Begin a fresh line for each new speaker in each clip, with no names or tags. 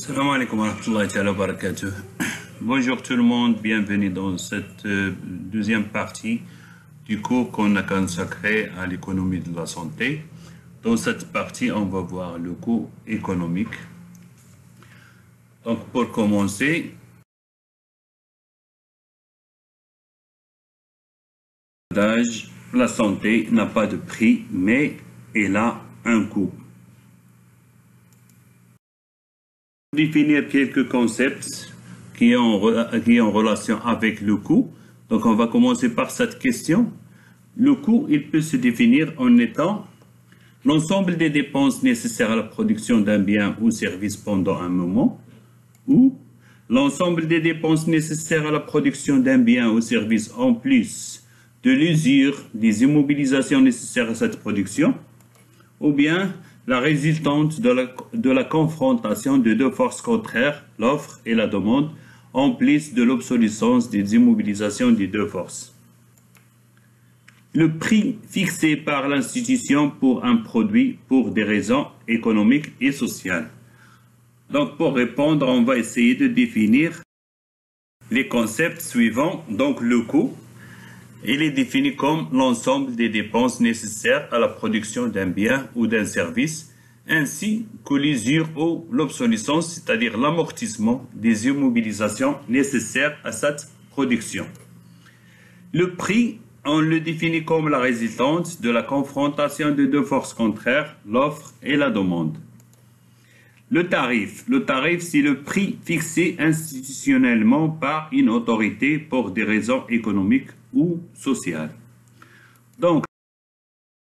Salam alaikum wa rahmatullahi wa barakatuh. Bonjour tout le monde, bienvenue dans cette deuxième partie du cours qu'on a consacré à l'économie de la santé. Dans cette partie, on va voir le coût économique. Donc pour commencer, la santé n'a pas de prix, mais elle a un coût. Définir quelques concepts qui ont en relation avec le coût. Donc, on va commencer par cette question. Le coût, il peut se définir en étant l'ensemble des dépenses nécessaires à la production d'un bien ou service pendant un moment, ou l'ensemble des dépenses nécessaires à la production d'un bien ou service en plus de l'usure des immobilisations nécessaires à cette production, ou bien la résultante de la confrontation de deux forces contraires, l'offre et la demande, en plus de l'obsolescence des immobilisations des deux forces. Le prix fixé par l'institution pour un produit pour des raisons économiques et sociales. Donc, pour répondre, on va essayer de définir les concepts suivants. Donc, le coût. Il est défini comme l'ensemble des dépenses nécessaires à la production d'un bien ou d'un service, ainsi que l'usure ou l'obsolescence, c'est-à-dire l'amortissement des immobilisations nécessaires à cette production. Le prix, on le définit comme la résultante de la confrontation de deux forces contraires, l'offre et la demande. Le tarif, c'est le prix fixé institutionnellement par une autorité pour des raisons économiques ou sociales. Donc,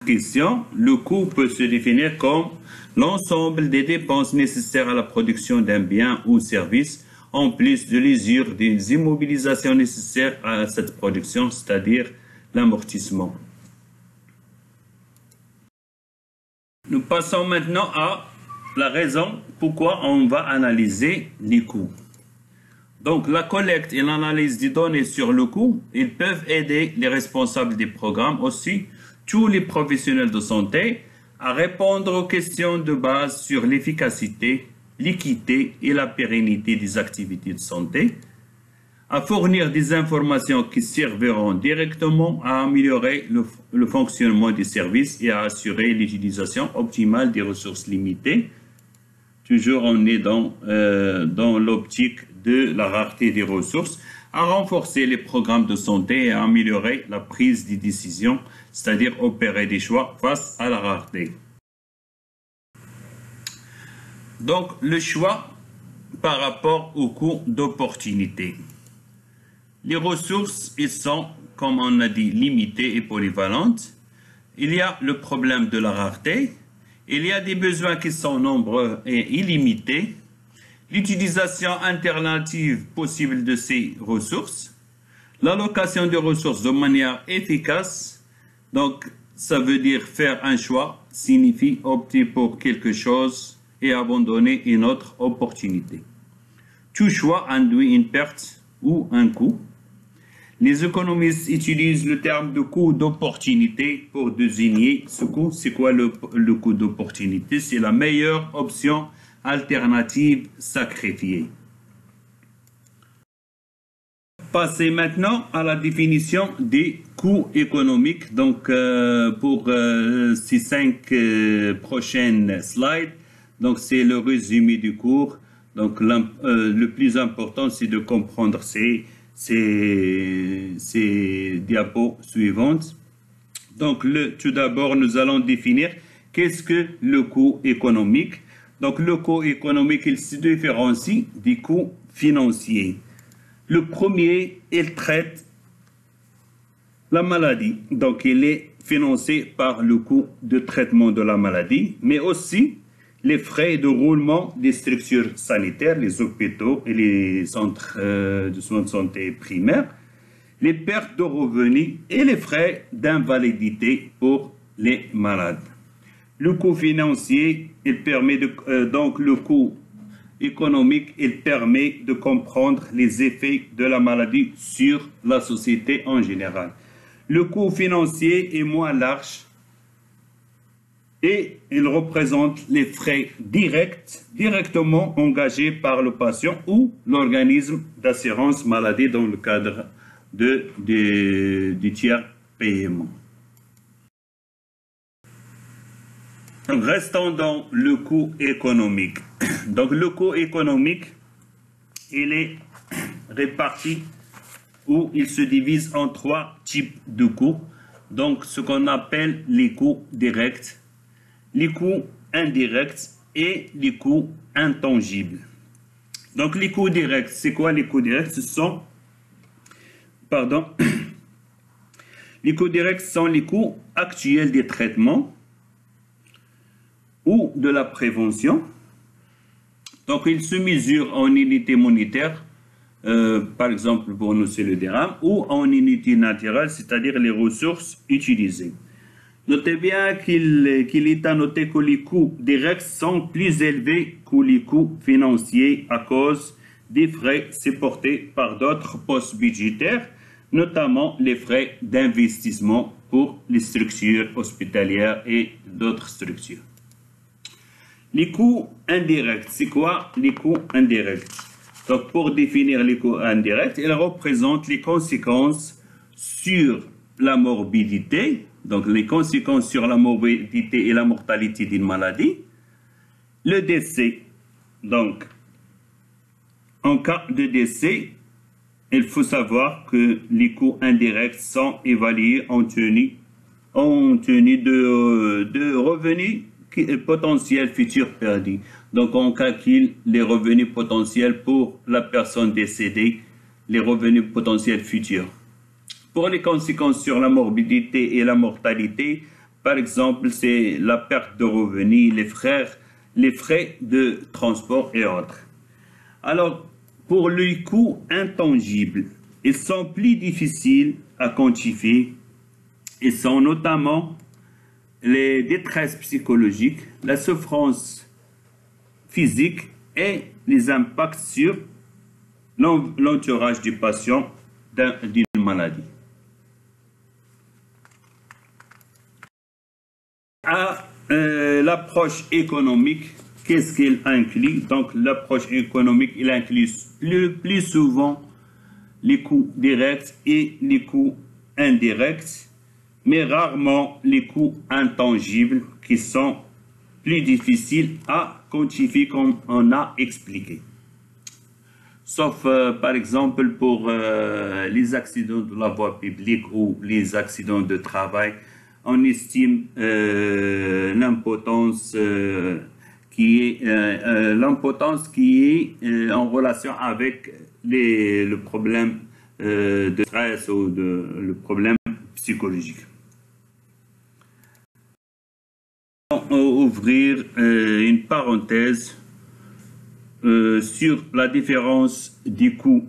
question, le coût peut se définir comme l'ensemble des dépenses nécessaires à la production d'un bien ou service, en plus de l'usure des immobilisations nécessaires à cette production, c'est-à-dire l'amortissement. Nous passons maintenant à la raison pourquoi on va analyser les coûts. Donc, la collecte et l'analyse des données sur le coût, ils peuvent aider les responsables des programmes, aussi tous les professionnels de santé, à répondre aux questions de base sur l'efficacité, l'équité et la pérennité des activités de santé, à fournir des informations qui serviront directement à améliorer le fonctionnement des services et à assurer l'utilisation optimale des ressources limitées. Toujours on est dans l'optique de la rareté des ressources, à renforcer les programmes de santé et à améliorer la prise des décisions, c'est-à-dire opérer des choix face à la rareté. Donc, le choix par rapport au coût d'opportunité. Les ressources, elles sont, comme on a dit, limitées et polyvalentes. Il y a le problème de la rareté. Il y a des besoins qui sont nombreux et illimités. L'utilisation alternative possible de ces ressources. L'allocation des ressources de manière efficace. Donc, ça veut dire faire un choix, signifie opter pour quelque chose et abandonner une autre opportunité. Tout choix induit une perte ou un coût. Les économistes utilisent le terme de coût d'opportunité pour désigner ce coût. C'est quoi le coût d'opportunité? C'est la meilleure option alternative sacrifiée. Passer maintenant à la définition des coûts économiques. Donc, pour ces 5 prochaines slides, donc c'est le résumé du cours. Donc, le plus important, c'est de comprendre ces diapos suivantes. Donc, tout d'abord, nous allons définir qu'est-ce que le coût économique. Donc, le coût économique, il se différencie des coûts financiers. Le premier, il traite la maladie. Donc, il est financé par le coût de traitement de la maladie, mais aussi les frais de roulement des structures sanitaires, les hôpitaux et les centres de soins de santé primaires, les pertes de revenus et les frais d'invalidité pour les malades. Le coût financier, il permet donc le coût économique, il permet de comprendre les effets de la maladie sur la société en général. Le coût financier est moins large et il représente les frais directement engagés par le patient ou l'organisme d'assurance maladie dans le cadre du tiers paiement. Restons dans le coût économique. Donc le coût économique, il est réparti ou il se divise en 3 types de coûts. Donc ce qu'on appelle les coûts directs, les coûts indirects et les coûts intangibles. Donc les coûts directs, c'est quoi les coûts directs? Les coûts directs sont les coûts actuels des traitements ou de la prévention. Donc ils se mesurent en unités monétaires, par exemple pour nous c'est le dirham, ou en unités naturelles, c'est-à-dire les ressources utilisées. Notez bien qu'il est à noter que les coûts directs sont plus élevés que les coûts financiers à cause des frais supportés par d'autres postes budgétaires, notamment les frais d'investissement pour les structures hospitalières et d'autres structures. Les coûts indirects, c'est quoi les coûts indirects? Donc pour définir les coûts indirects, ils représentent les conséquences sur la morbidité, donc les conséquences sur la morbidité et la mortalité d'une maladie, le décès. Donc, en cas de décès, il faut savoir que les coûts indirects sont évalués en tenue de revenus potentiels futurs perdus. Donc, on calcule les revenus potentiels pour la personne décédée, les revenus potentiels futurs. Pour les conséquences sur la morbidité et la mortalité, par exemple, c'est la perte de revenus, les frais de transport et autres. Alors, pour les coûts intangibles, ils sont plus difficiles à quantifier et sont notamment les détresses psychologiques, la souffrance physique et les impacts sur l'entourage du patient d'une maladie. L'approche économique, qu'est-ce qu'elle inclut? Donc l'approche économique, il inclut plus souvent les coûts directs et les coûts indirects, mais rarement les coûts intangibles qui sont plus difficiles à quantifier comme on a expliqué. Sauf par exemple pour les accidents de la voie publique ou les accidents de travail, on estime l'impotence qui est en relation avec le problème de stress ou le problème psychologique. Ouvrir une parenthèse sur la différence des coûts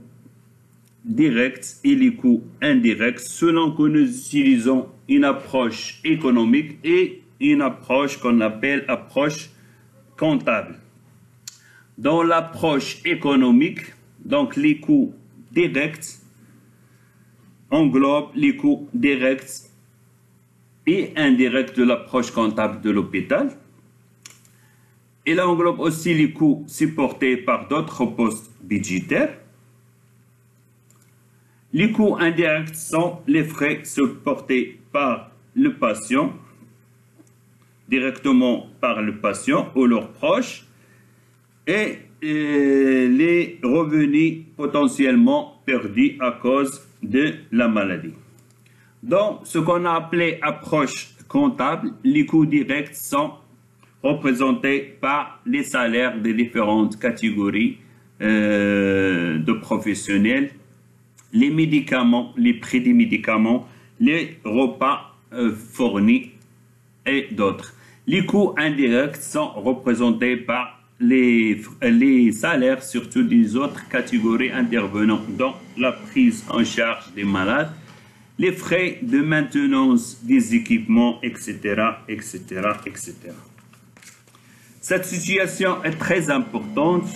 directs et les coûts indirects selon que nous utilisons une approche économique et une approche qu'on appelle approche comptable. Dans l'approche économique, donc les coûts directs englobent les coûts directs et indirects de l'approche comptable de l'hôpital. Il englobe aussi les coûts supportés par d'autres postes budgétaires. Les coûts indirects sont les frais supportés par le patient, directement par le patient ou leurs proches, et les revenus potentiellement perdus à cause de la maladie. Dans ce qu'on a appelé approche comptable, les coûts directs sont représentés par les salaires des différentes catégories de professionnels, les médicaments, les prix des médicaments, les repas fournis et d'autres. Les coûts indirects sont représentés par les salaires, surtout des autres catégories intervenant dans la prise en charge des malades, les frais de maintenance des équipements, etc., etc., etc. Cette situation est très importante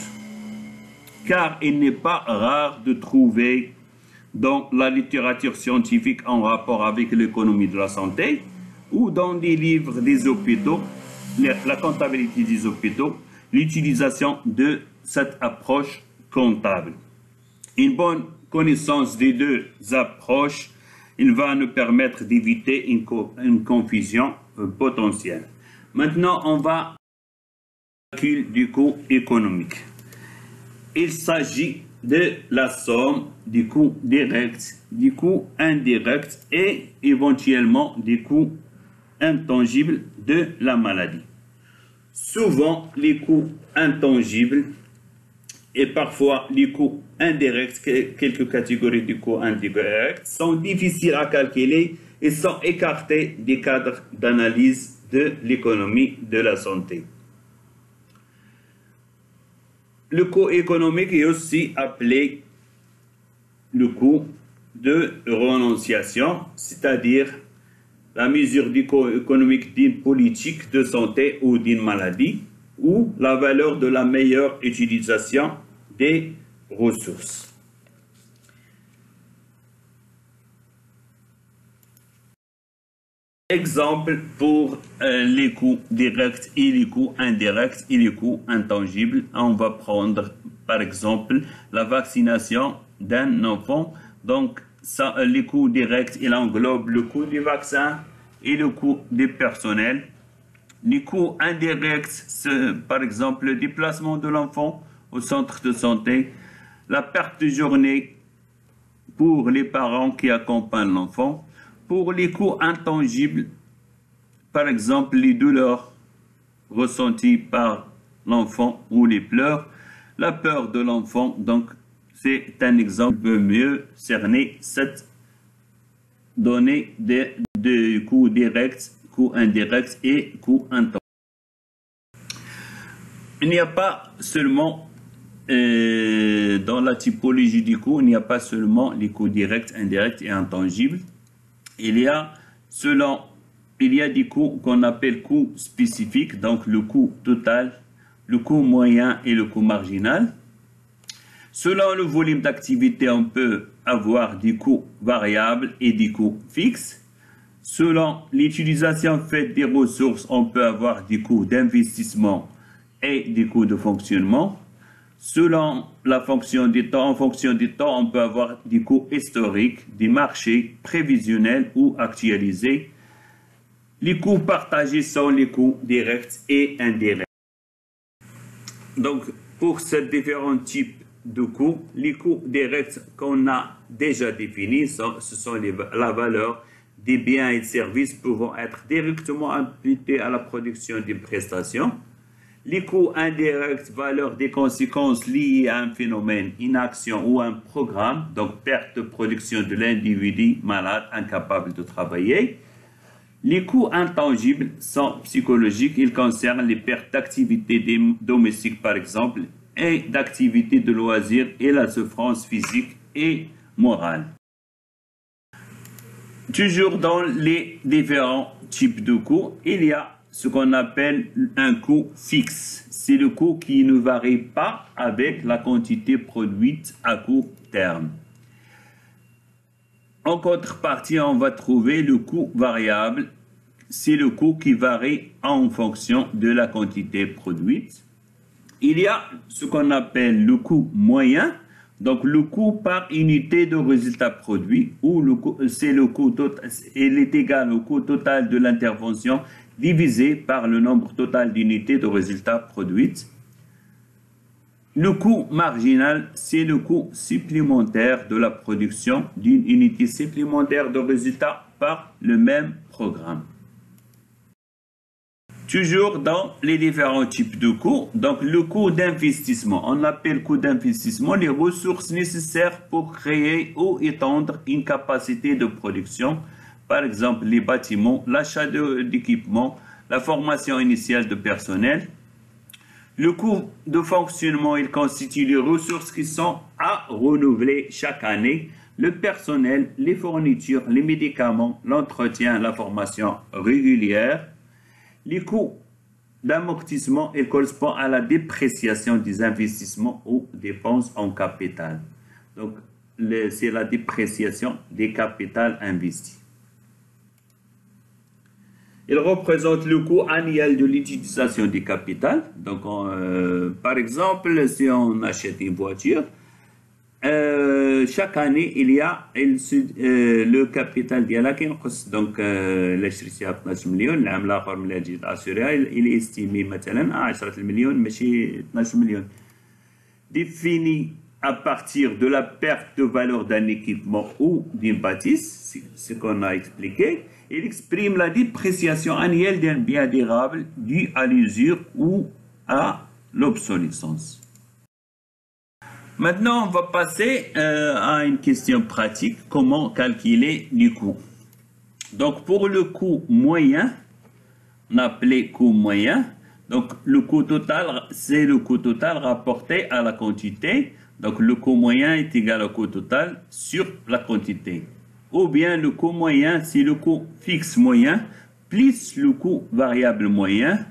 car il n'est pas rare de trouver dans la littérature scientifique en rapport avec l'économie de la santé ou dans des livres des hôpitaux la comptabilité des hôpitaux, l'utilisation de cette approche comptable. Une bonne connaissance des deux approches, il va nous permettre d'éviter une confusion potentielle. Maintenant, on va au calcul du coût économique. Il s'agit de la somme des coûts directs, des coûts indirects et éventuellement des coûts intangibles de la maladie. Souvent, les coûts intangibles et parfois les coûts indirects, quelques catégories de coûts indirects, sont difficiles à calculer et sont écartés des cadres d'analyse de l'économie de la santé. Le coût économique est aussi appelé le coût de renonciation, c'est-à-dire la mesure du coût économique d'une politique de santé ou d'une maladie, ou la valeur de la meilleure utilisation des ressources. Exemple pour les coûts directs et les coûts indirects et les coûts intangibles. On va prendre par exemple la vaccination d'un enfant. Donc, ça, les coûts directs, il englobe le coût du vaccin et le coût du personnel. Les coûts indirects, c'est par exemple le déplacement de l'enfant au centre de santé, la perte de journée pour les parents qui accompagnent l'enfant. Pour les coûts intangibles, par exemple les douleurs ressenties par l'enfant ou les pleurs, la peur de l'enfant, donc c'est un exemple qui peut mieux cerner cette donnée de coûts directs, coûts indirects et coûts intangibles. Il n'y a pas seulement dans la typologie du coût, il n'y a pas seulement les coûts directs, indirects et intangibles. Il y a des coûts qu'on appelle coûts spécifiques, donc le coût total, le coût moyen et le coût marginal. Selon le volume d'activité, on peut avoir des coûts variables et des coûts fixes. Selon l'utilisation faite des ressources, on peut avoir des coûts d'investissement et des coûts de fonctionnement. Selon la fonction du temps, en fonction du temps, on peut avoir des coûts historiques, des marchés prévisionnels ou actualisés. Les coûts partagés sont les coûts directs et indirects. Donc, pour ces différents types de coûts, les coûts directs qu'on a déjà définis, ce sont la valeur des biens et services pouvant être directement imputés à la production d'une prestation. Les coûts indirects, valeur des conséquences liées à un phénomène, une action ou un programme, donc perte de production de l'individu malade, incapable de travailler. Les coûts intangibles sont psychologiques, ils concernent les pertes d'activités domestiques par exemple, et d'activités de loisirs et la souffrance physique et morale. Toujours dans les différents types de coûts, il y a ce qu'on appelle un coût fixe. C'est le coût qui ne varie pas avec la quantité produite à court terme. En contrepartie, on va trouver le coût variable. C'est le coût qui varie en fonction de la quantité produite. Il y a ce qu'on appelle le coût moyen. Donc, le coût par unité de résultat produit, ou c'est le coût total, il est égal au coût total de l'intervention divisé par le nombre total d'unités de résultats produites. Le coût marginal, c'est le coût supplémentaire de la production d'une unité supplémentaire de résultats par le même programme. Toujours dans les différents types de coûts, donc le coût d'investissement, on appelle coût d'investissement les ressources nécessaires pour créer ou étendre une capacité de production, par exemple les bâtiments, l'achat d'équipements, la formation initiale de personnel. Le coût de fonctionnement, il constitue les ressources qui sont à renouveler chaque année, le personnel, les fournitures, les médicaments, l'entretien, la formation régulière. Les coûts d'amortissement, ils correspondent à la dépréciation des investissements ou dépenses en capital. Donc, c'est la dépréciation des capitales investis. Il représente le coût annuel de l'utilisation du capital. Donc, par exemple, si on achète une voiture, chaque année, il y a le capital ديالها كينقص. Donc, إلا شريتيها ب 12 مليون، العام الآخر ملي تجي تأشوريها il est estimé مثلا 10 مليون ماشي 12 مليون. Défini à partir de la perte de valeur d'un équipement ou d'une bâtisse, ce qu'on a expliqué, il exprime la dépréciation annuelle d'un bien durable due à l'usure ou à l'obsolescence. Maintenant, on va passer à une question pratique, comment calculer le coût. Donc, pour le coût moyen, on appelé coût moyen, donc le coût total, c'est le coût total rapporté à la quantité. Donc, le coût moyen est égal au coût total sur la quantité. Ou bien le coût moyen, c'est le coût fixe moyen plus le coût variable moyen,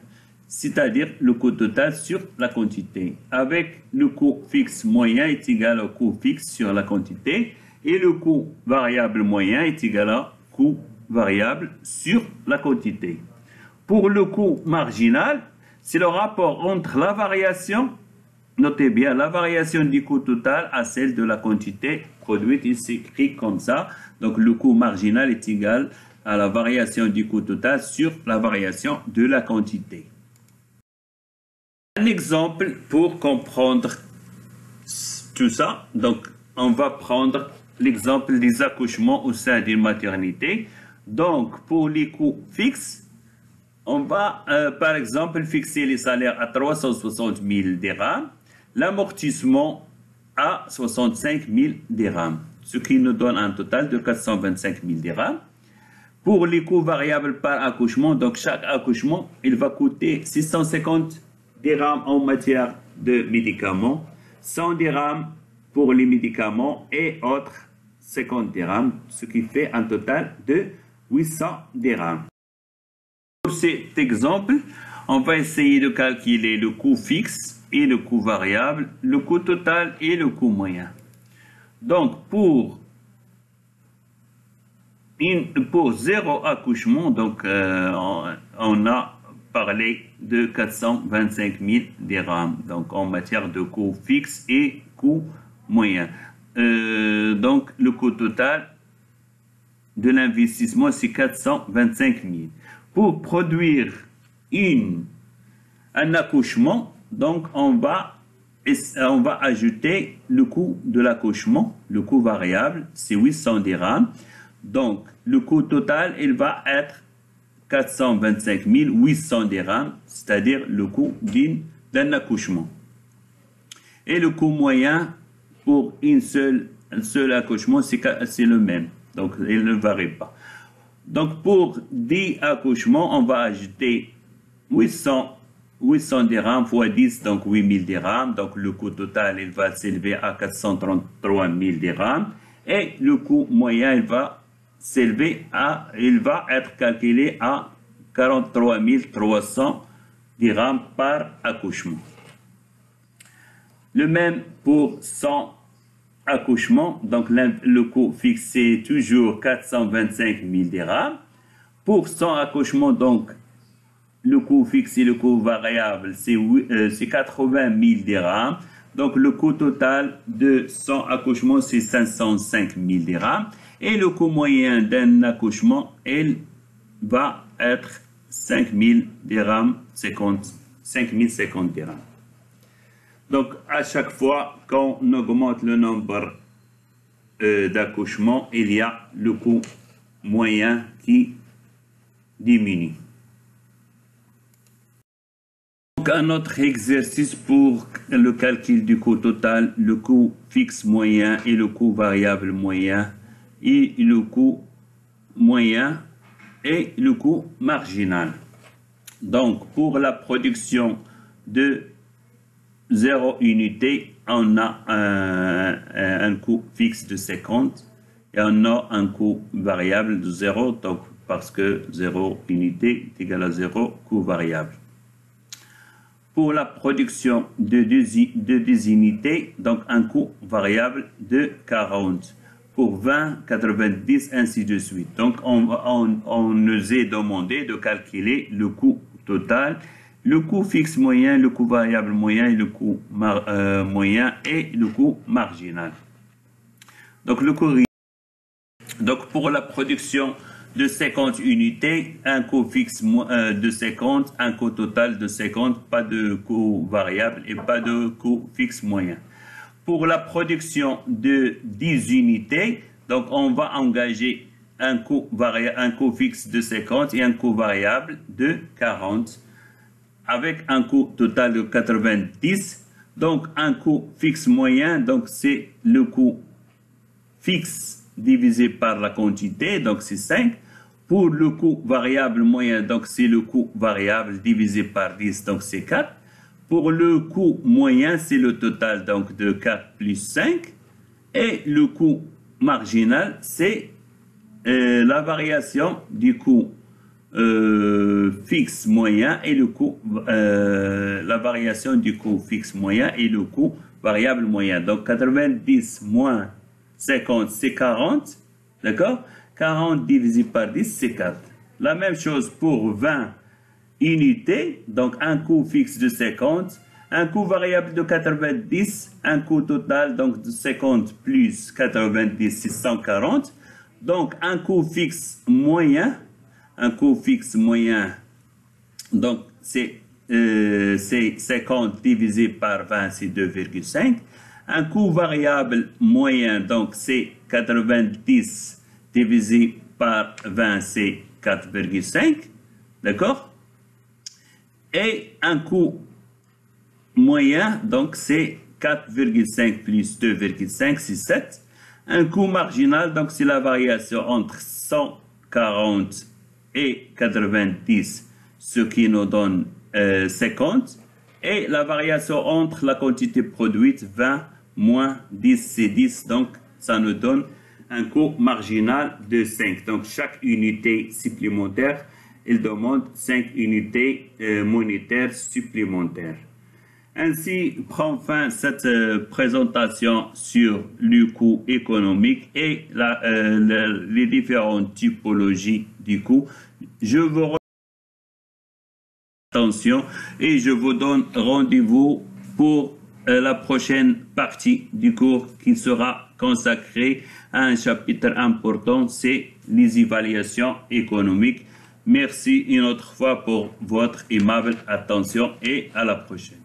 c'est-à-dire le coût total sur la quantité. Avec le coût fixe moyen est égal au coût fixe sur la quantité et le coût variable moyen est égal au coût variable sur la quantité. Pour le coût marginal, c'est le rapport entre la variation, notez bien, la variation du coût total à celle de la quantité produite. Il s'écrit comme ça. Donc, le coût marginal est égal à la variation du coût total sur la variation de la quantité. Un exemple pour comprendre tout ça. Donc, on va prendre l'exemple des accouchements au sein d'une maternité. Donc, pour les coûts fixes, on va, par exemple, fixer les salaires à 360 000 dirhams, l'amortissement à 65 000 dirhams, ce qui nous donne un total de 425 000 dirhams. Pour les coûts variables par accouchement, donc chaque accouchement, il va coûter 650 dirhams en matière de médicaments, 100 dirhams pour les médicaments et autres 50 dirhams, ce qui fait un total de 800 dirhams. Pour cet exemple, on va essayer de calculer le coût fixe et le coût variable, le coût total et le coût moyen. Donc, pour 0 accouchement, donc, on a parlé de 425 000 dirhams, donc en matière de coût fixe et coût moyen. Donc, le coût total de l'investissement, c'est 425 000. Pour produire un accouchement, donc on va ajouter le coût de l'accouchement, le coût variable, c'est 800 dirhams. Donc, le coût total, il va être 425 800 dirhams, c'est-à-dire le coût d'un accouchement. Et le coût moyen pour un seul accouchement, c'est le même. Donc, il ne varie pas. Donc, pour 10 accouchements, on va ajouter 800 dirhams fois 10, donc 8000 dirhams. Donc, le coût total, il va s'élever à 433 000 dirhams. Et le coût moyen, il va être calculé à 43 300 dirhams par accouchement. Le même pour 100 accouchements, donc le coût fixé toujours 425 000 dirhams. Pour 100 accouchements, donc le coût fixe et le coût variable, c'est 80 000 dirhams. Donc le coût total de 100 accouchements, c'est 505 000 dirhams. Et le coût moyen d'un accouchement, il va être 5 000 dirhams, 5 050 dirhams. Donc, à chaque fois qu'on augmente le nombre d'accouchements, il y a le coût moyen qui diminue. Donc, un autre exercice pour le calcul du coût total, le coût fixe moyen et le coût variable moyen, et le coût moyen et le coût marginal. Donc, pour la production de 0 unité, on a un coût fixe de 50 et on a un coût variable de 0, donc parce que 0 unité est égal à 0 coût variable. Pour la production de 2 unités, donc un coût variable de 40. pour 20, 90, ainsi de suite. Donc, on nous est demandé de calculer le coût total, le coût fixe moyen, le coût variable moyen, et le coût moyen et le coût marginal. Donc, donc, pour la production de 50 unités, un coût fixe de 50, un coût total de 50, pas de coût variable et pas de coût fixe moyen. Pour la production de 10 unités, donc on va engager un coût fixe de 50 et un coût variable de 40, avec un coût total de 90. Donc un coût fixe moyen, donc c'est le coût fixe divisé par la quantité, donc c'est 5. Pour le coût variable moyen, donc c'est le coût variable divisé par 10, donc c'est 4. Pour le coût moyen, c'est le total donc de 4 plus 5. Et le coût marginal, c'est la variation du coût fixe moyen et le coût, la variation du coût fixe moyen et le coût variable moyen. Donc 90 moins 50, c'est 40. D'accord? 40 divisé par 10, c'est 4. La même chose pour 20 unités, donc un coût fixe de 50, un coût variable de 90, un coût total donc de 50 plus 90, c'est 140. Donc un coût fixe moyen, donc c'est 50 divisé par 20, c'est 2,5. Un coût variable moyen, donc c'est 90 divisé par 20, c'est 4,5. D'accord? Et un coût moyen, donc c'est 4,5 plus 2,5, c'est 7. Un coût marginal, donc c'est la variation entre 140 et 90, ce qui nous donne 50. Et la variation entre la quantité produite, 20 moins 10, c'est 10. Donc ça nous donne un coût marginal de 5. Donc chaque unité supplémentaire, il demande 5 unités monétaires supplémentaires. Ainsi prend fin cette présentation sur le coût économique et les différentes typologies du coût. Je vous remercie de votre attention et je vous donne rendez-vous pour la prochaine partie du cours qui sera consacrée à un chapitre important, c'est les évaluations économiques. Merci une autre fois pour votre aimable attention et à la prochaine.